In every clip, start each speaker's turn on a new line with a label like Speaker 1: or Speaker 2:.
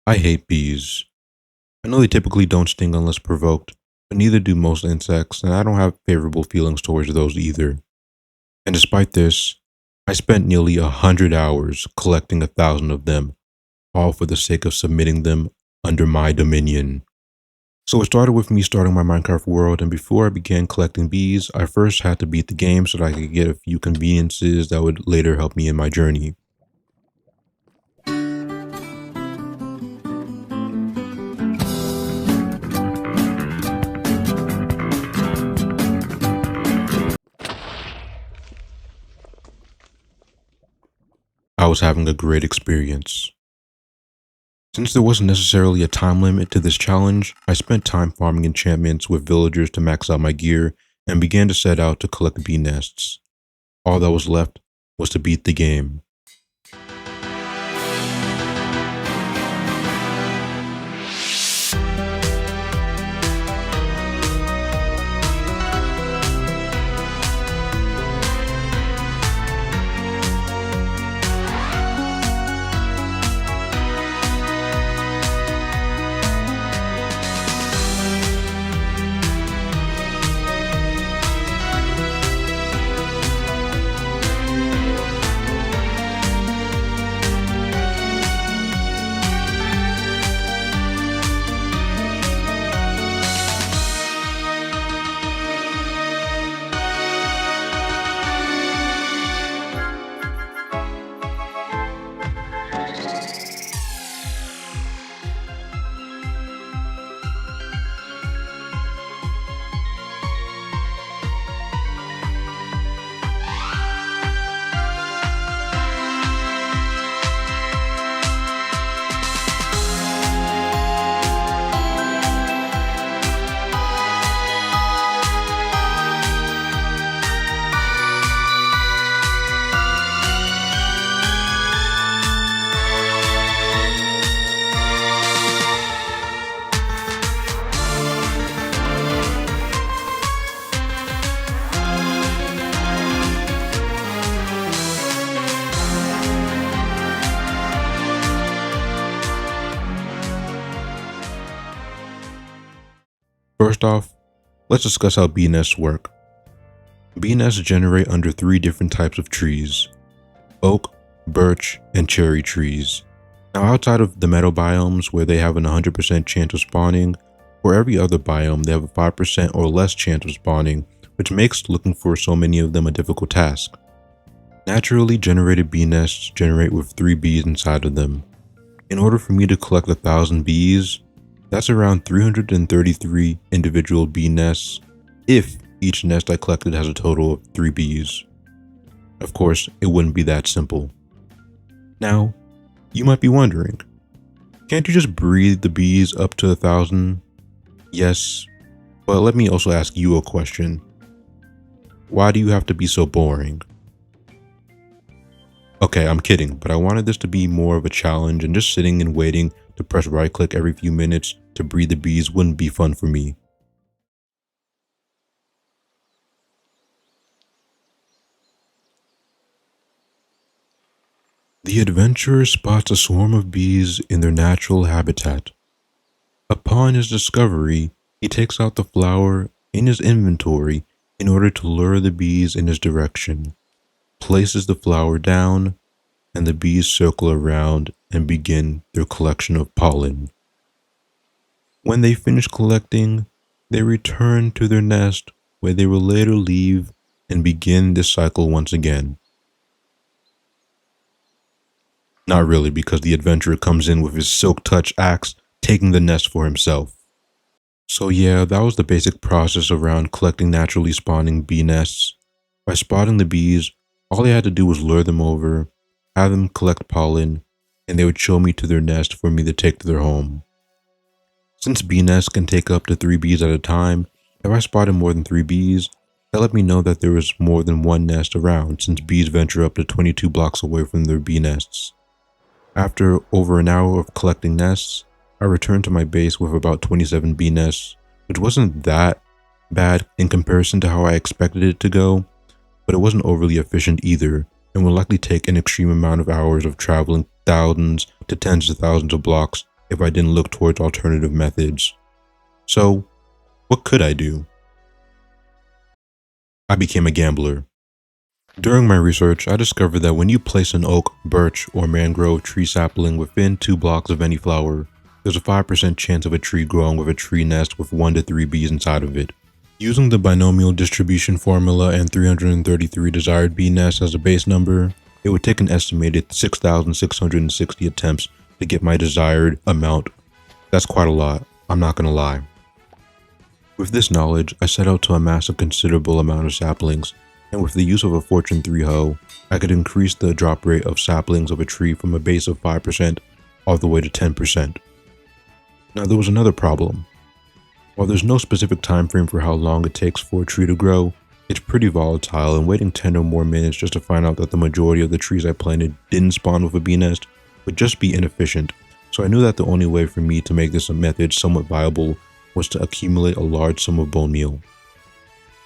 Speaker 1: I hate bees. I know they typically don't sting unless provoked, but neither do most insects, and I don't have favorable feelings towards those either. And despite this, I spent nearly 100 hours collecting 1,000 of them, all for the sake of submitting them under my dominion. So it started with me starting my Minecraft world, and before I began collecting bees, I first had to beat the game so that I could get a few conveniences that would later help me in my journey. I was having a great experience. Since there wasn't necessarily a time limit to this challenge, I spent time farming enchantments with villagers to max out my gear and began to set out to collect bee nests. All that was left was to beat the game. First off, let's discuss how bee nests work. Bee nests generate under 3 different types of trees: oak, birch, and cherry trees. Now, outside of the meadow biomes where they have an 100% chance of spawning, for every other biome they have a 5% or less chance of spawning, which makes looking for so many of them a difficult task. Naturally generated bee nests generate with 3 bees inside of them. In order for me to collect 1,000 bees, that's around 333 individual bee nests, if each nest I collected has a total of 3 bees. Of course, it wouldn't be that simple. Now, you might be wondering, can't you just breed the bees up to 1,000? Yes, but let me also ask you a question. Why do you have to be so boring? Okay, I'm kidding, but I wanted this to be more of a challenge, and just sitting and waiting to press right click every few minutes to breed the bees wouldn't be fun for me. The adventurer spots a swarm of bees in their natural habitat. Upon his discovery, he takes out the flower in his inventory in order to lure the bees in his direction, places the flower down, and the bees circle around and begin their collection of pollen. When they finish collecting, they return to their nest where they will later leave and begin this cycle once again. Not really, because the adventurer comes in with his silk touch axe, taking the nest for himself. So yeah, that was the basic process around collecting naturally spawning bee nests. By spotting the bees, all I had to do was lure them over, have them collect pollen, and they would show me to their nest for me to take to their home. Since bee nests can take up to 3 bees at a time, if I spotted more than 3 bees, that let me know that there was more than one nest around, since bees venture up to 22 blocks away from their bee nests. After over an hour of collecting nests, I returned to my base with about 27 bee nests, which wasn't that bad in comparison to how I expected it to go, but it wasn't overly efficient either, and would likely take an extreme amount of hours of traveling thousands to tens of thousands of blocks if I didn't look towards alternative methods. So, what could I do? I became a gambler. During my research, I discovered that when you place an oak, birch, or mangrove tree sapling within 2 blocks of any flower, there's a 5% chance of a tree growing with a tree nest with 1 to 3 bees inside of it. Using the binomial distribution formula and 333 desired bee nests as a base number, it would take an estimated 6,660 attempts to get my desired amount. That's quite a lot, I'm not gonna lie. With this knowledge, I set out to amass a considerable amount of saplings, and with the use of a Fortune 3 hoe, I could increase the drop rate of saplings of a tree from a base of 5% all the way to 10%. Now there was another problem. While there's no specific time frame for how long it takes for a tree to grow, it's pretty volatile, and waiting 10 or more minutes just to find out that the majority of the trees I planted didn't spawn with a bee nest would just be inefficient. So I knew that the only way for me to make this method somewhat viable was to accumulate a large sum of bone meal.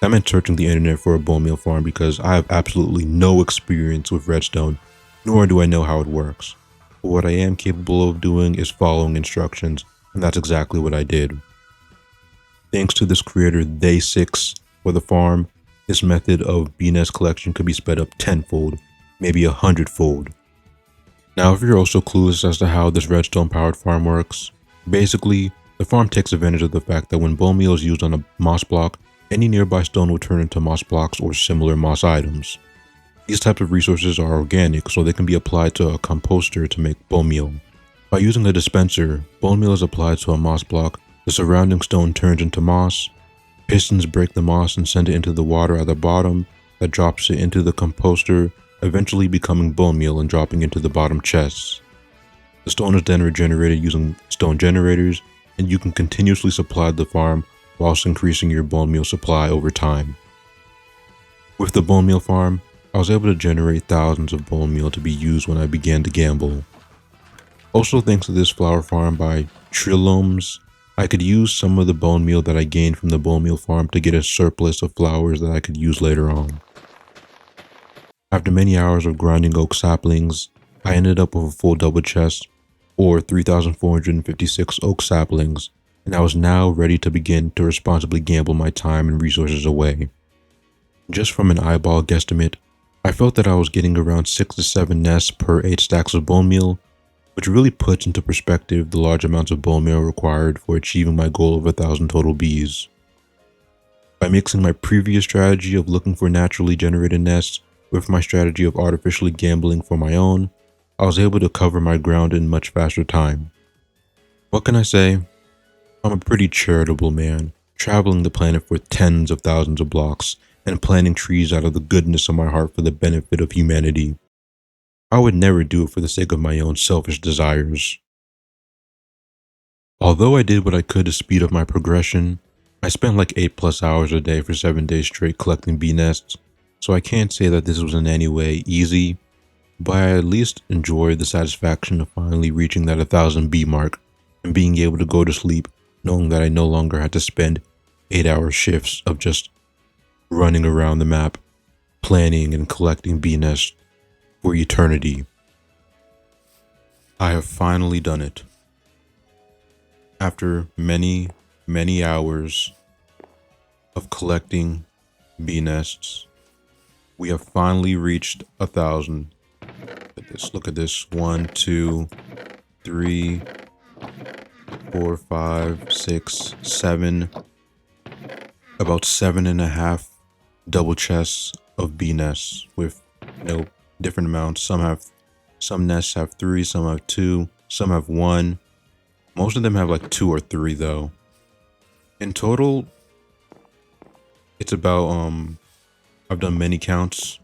Speaker 1: That meant searching the internet for a bone meal farm because I have absolutely no experience with redstone, nor do I know how it works. But what I am capable of doing is following instructions, and that's exactly what I did. Thanks to this creator Day6 for the farm, this method of bee nest collection could be sped up 10-fold, maybe 100-fold. Now if you're also clueless as to how this redstone powered farm works, basically, the farm takes advantage of the fact that when bone meal is used on a moss block, any nearby stone will turn into moss blocks or similar moss items. These types of resources are organic, so they can be applied to a composter to make bone meal. By using a dispenser, bone meal is applied to a moss block, the surrounding stone turns into moss, pistons break the moss and send it into the water at the bottom that drops it into the composter, eventually becoming bone meal and dropping into the bottom chests. The stone is then regenerated using stone generators, and you can continuously supply the farm whilst increasing your bone meal supply over time. With the bone meal farm, I was able to generate thousands of bone meal to be used when I began to gamble. Also thanks to this flower farm by Trilomes, I could use some of the bone meal that I gained from the bone meal farm to get a surplus of flowers that I could use later on. After many hours of grinding oak saplings, I ended up with a full double chest, or 3,456 oak saplings, and I was now ready to begin to responsibly gamble my time and resources away. Just from an eyeball guesstimate, I felt that I was getting around 6 to 7 nests per 8 stacks of bone meal, which really puts into perspective the large amounts of bone meal required for achieving my goal of 1,000 total bees. By mixing my previous strategy of looking for naturally generated nests with my strategy of artificially gambling for my own, I was able to cover my ground in much faster time. What can I say? I'm a pretty charitable man, traveling the planet for tens of thousands of blocks and planting trees out of the goodness of my heart for the benefit of humanity. I would never do it for the sake of my own selfish desires. Although I did what I could to speed up my progression, I spent like 8+ hours a day for 7 days straight collecting bee nests, so I can't say that this was in any way easy, but I at least enjoyed the satisfaction of finally reaching that 1,000 bee mark and being able to go to sleep knowing that I no longer had to spend 8-hour shifts of just running around the map, planning and collecting bee nests for eternity. I have finally done it. After many, many hours of collecting bee nests, we have finally reached 1,000. Look at this. 1, 2, 3, 4, 5, 6, 7. About 7.5 double chests of bee nests with different amounts. Some nests have 3, some have 2, some have 1. Most of them have like 2 or 3 though. In total, it's about I've done many counts.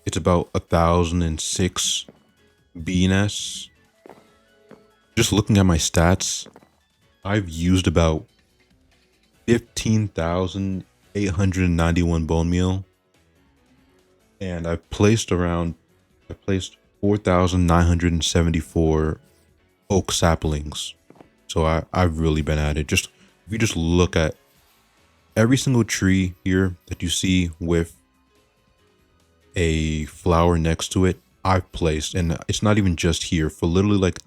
Speaker 1: It's about 1,006 bee nests. Just looking at my stats, I've used about 15,891 bone meal, and I've placed 4,974 oak saplings. So I've really been at it. Just if you just look at every single tree here that you see with a flower next to it, I've placed, and it's not even just here, for literally like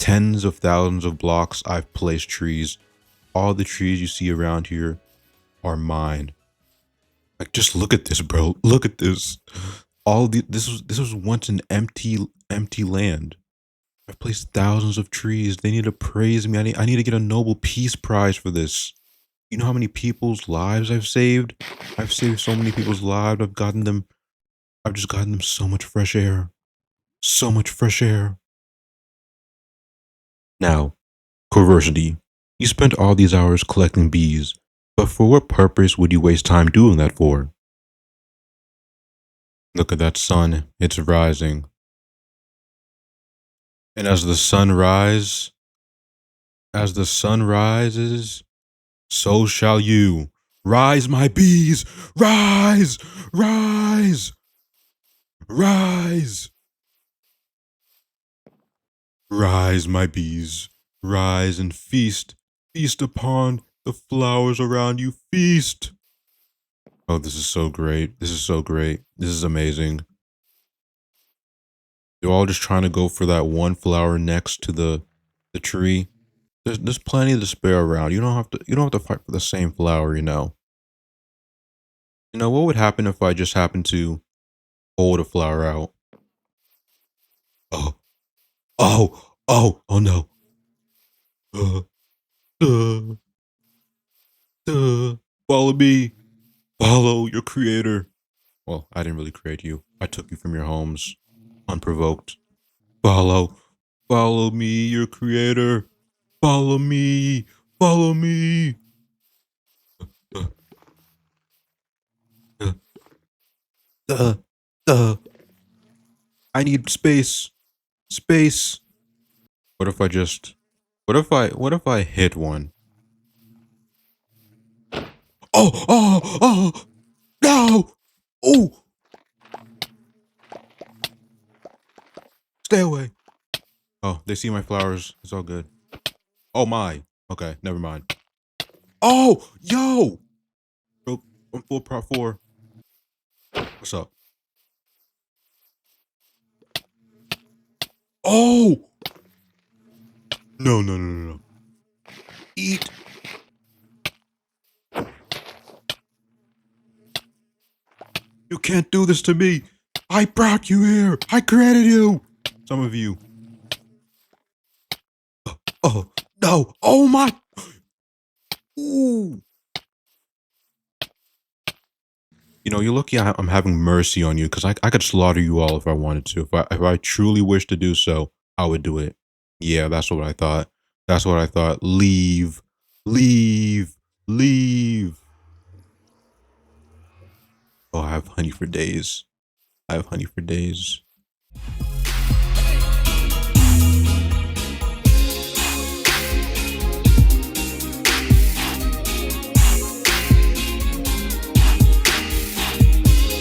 Speaker 1: tens of thousands of blocks I've placed trees. All the trees you see around here are mine. Like, just look at this, bro. Look at this. This was once an empty land. I've placed thousands of trees. They need to praise me. I need to get a Nobel Peace Prize for this. You know how many people's lives I've saved? I've saved so many people's lives. I've just gotten them so much fresh air. So much fresh air. Now, Corversity. You spent all these hours collecting bees, but for what purpose would you waste time doing that for? Look at that sun. It's rising. And as the sun rises, so shall you. Rise, my bees! Rise! Rise! Rise! Rise, my bees. Rise and feast. Feast upon the flowers around you. Feast! Oh, this is so great. This is so great. This is amazing. They're all just trying to go for that one flower next to the tree. There's plenty to spare around. You don't have to fight for the same flower, you know. You know what would happen if I just happened to hold a flower out? Oh, oh no. Uh, uh, Follow me. Follow your creator. Well, I didn't really create you. I took you from your homes, unprovoked. Follow, follow me, your creator. Follow me, follow me. Uh, uh, uh, uh. I need space, space. What if I just? What if I hit one? Oh, no! Oh, stay away. Oh, they see my flowers. It's all good. Oh my. Okay, never mind. Oh, yo! Bro, I'm full prop four. What's up? Oh! No, no, no, no, no. Eat. You can't do this to me. I brought you here. I created you. Some of you. Oh, no. Oh my. Ooh. You know, you're lucky I'm having mercy on you because I could slaughter you all if I wanted to. If I truly wish to do so, I would do it. Yeah, that's what I thought. That's what I thought. Leave. Leave. Leave. Oh, I have honey for days. I have honey for days.